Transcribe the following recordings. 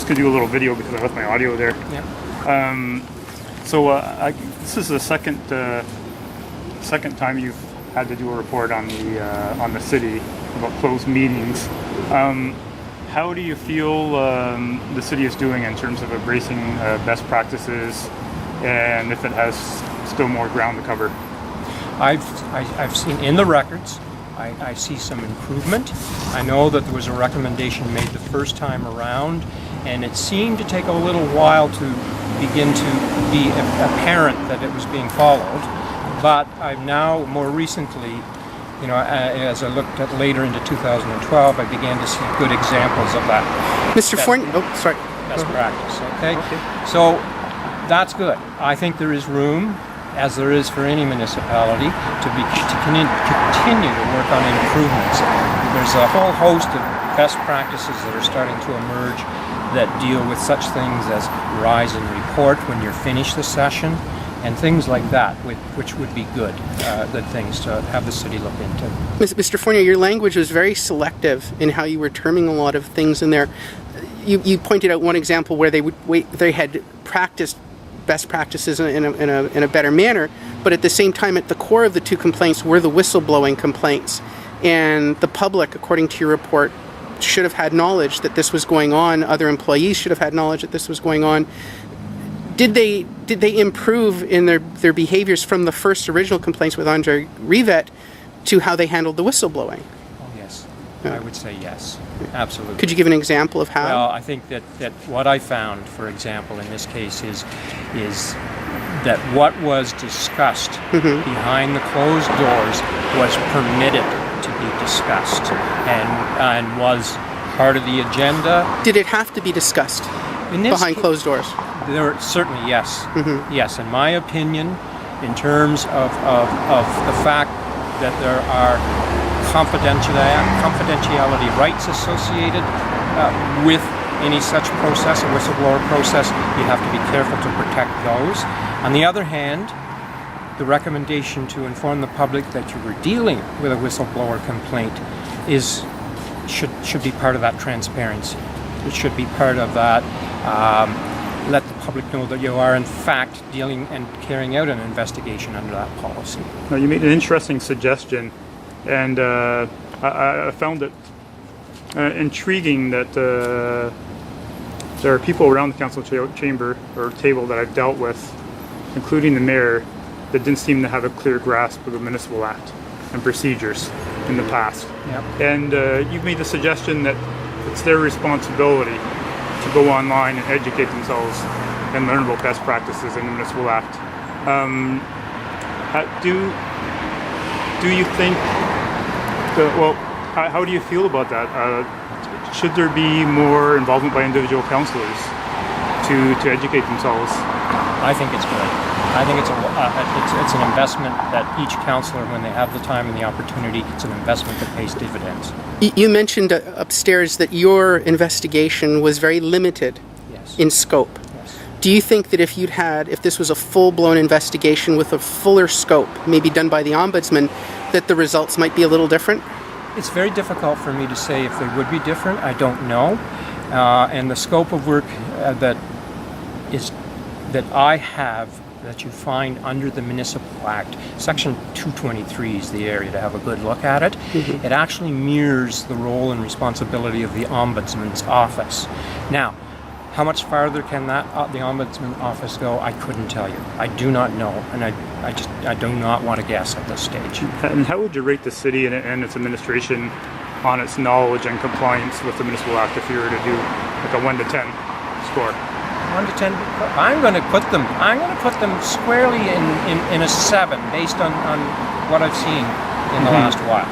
Could do a little video because I left my audio there. Yep. This is the second time you've had to do a report on the city about closed meetings. How do you feel the city is doing in terms of embracing best practices, and if it has still more ground to cover? I've seen in the records, I see some improvement. I know that there was a recommendation made the first time around, and it seemed to take a little while to begin to be apparent that it was being followed. But I've now, more recently, as I looked at later into 2012, I began to see good examples of that. Mr. Fournier, Best practice, okay? So that's good. I think there is room, as there is for any municipality, to continue to work on improvements. There's a whole host of best practices that are starting to emerge that deal with such things as rise and report when you're finished the session, and things like that, which would be good things to have the city look into. Mr. Fournier, your language was very selective in how you were terming a lot of things in there. You pointed out one example where they had practiced best practices in a better manner, but at the same time, at the core of the two complaints were the whistleblowing complaints, and the public, according to your report, should have had knowledge that this was going on. Other employees should have had knowledge that this was going on. Did they improve in their behaviors from the first original complaints with Andre Rivet to how they handled the whistleblowing? Oh, yes. I would say yes. Absolutely. Could you give an example of how? Well, I think that what I found, for example, in this case is that what was discussed behind the closed doors was permitted to be discussed and was part of the agenda. Did it have to be discussed behind closed doors? There certainly, yes. Yes, in my opinion, in terms of the fact that there are confidentiality rights associated with any such process, a whistleblower process, you have to be careful to protect those. On the other hand, the recommendation to inform the public that you were dealing with a whistleblower complaint should be part of that transparency. It should be part of that. Let the public know that you are in fact dealing and carrying out an investigation under that policy. Now, you made an interesting suggestion, and I found it intriguing that there are people around the council chamber or table that I've dealt with, including the mayor, that didn't seem to have a clear grasp of the Municipal Act and procedures in the past. Yep. And you've made the suggestion that it's their responsibility to go online and educate themselves and learn about best practices in the Municipal Act. Do you think, how do you feel about that? Should there be more involvement by individual councillors to educate themselves? I think it's good. I think it's an investment that each councillor, when they have the time and the opportunity, it's an investment that pays dividends. You mentioned upstairs that your investigation was very limited in scope. Yes. Do you think that if this was a full-blown investigation with a fuller scope, maybe done by the Ombudsman, that the results might be a little different? It's very difficult for me to say if they would be different. I don't know. And the scope of work that I have, that you find under the Municipal Act, Section 223 is the area to have a good look at it. It actually mirrors the role and responsibility of the Ombudsman's office. Now, how much farther can the Ombudsman office go? I couldn't tell you. I do not know, and I do not want to guess at this stage. And how would you rate the city and its administration on its knowledge and compliance with the Municipal Act if you were to do like a 1 to 10 score? 1 to 10. I'm going to put them squarely in a 7 based on what I've seen in the last while.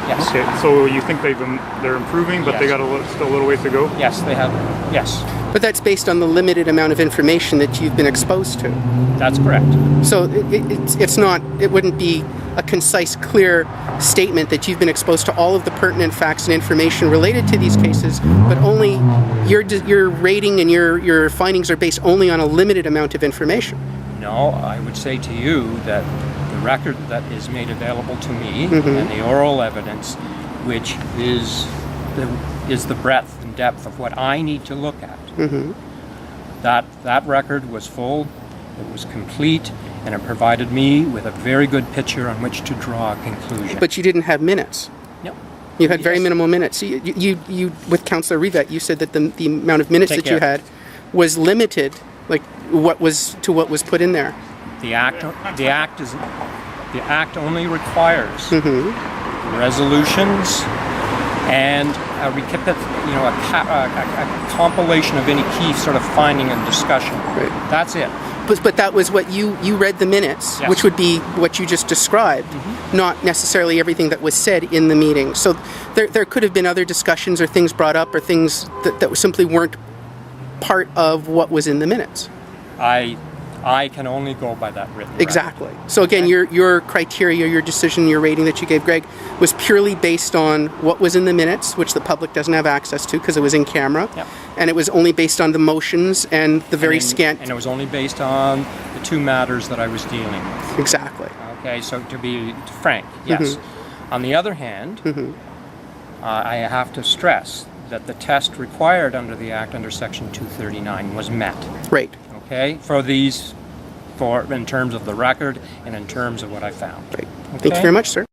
Yes. Okay. So you think they're improving, but they got still a little ways to go? Yes, they have. Yes. But that's based on the limited amount of information that you've been exposed to. That's correct. So it wouldn't be a concise, clear statement that you've been exposed to all of the pertinent facts and information related to these cases, but only your rating and your findings are based only on a limited amount of information. No, I would say to you that the record that is made available to me and the oral evidence, which is the breadth and in depth of what I need to look at. That record was full, it was complete, and it provided me with a very good picture on which to draw a conclusion. But you didn't have minutes. No. You had very minimal minutes. You with Councillor Rivet, you said that the amount of minutes that you had was limited, like what was put in there. The act only requires resolutions and a compilation of any key sort of finding and discussion. Right. That's it. But that was what you read the minutes, Yes. which would be what you just described, not necessarily everything that was said in the meeting. So there could have been other discussions or things brought up or things that simply weren't part of what was in the minutes. I can only go by that written record. Exactly. So again, your criteria, your decision, your rating that you gave Greg was purely based on what was in the minutes, which the public doesn't have access to because it was in camera. Yep. And it was only based on the motions and the very scant... And it was only based on the two matters that I was dealing with. Exactly. Okay, so to be frank, yes. On the other hand, I have to stress that the test required under the Act, under Section 239, was met. Right. Okay, in terms of the record and in terms of what I found. Right. Thank you very much, sir.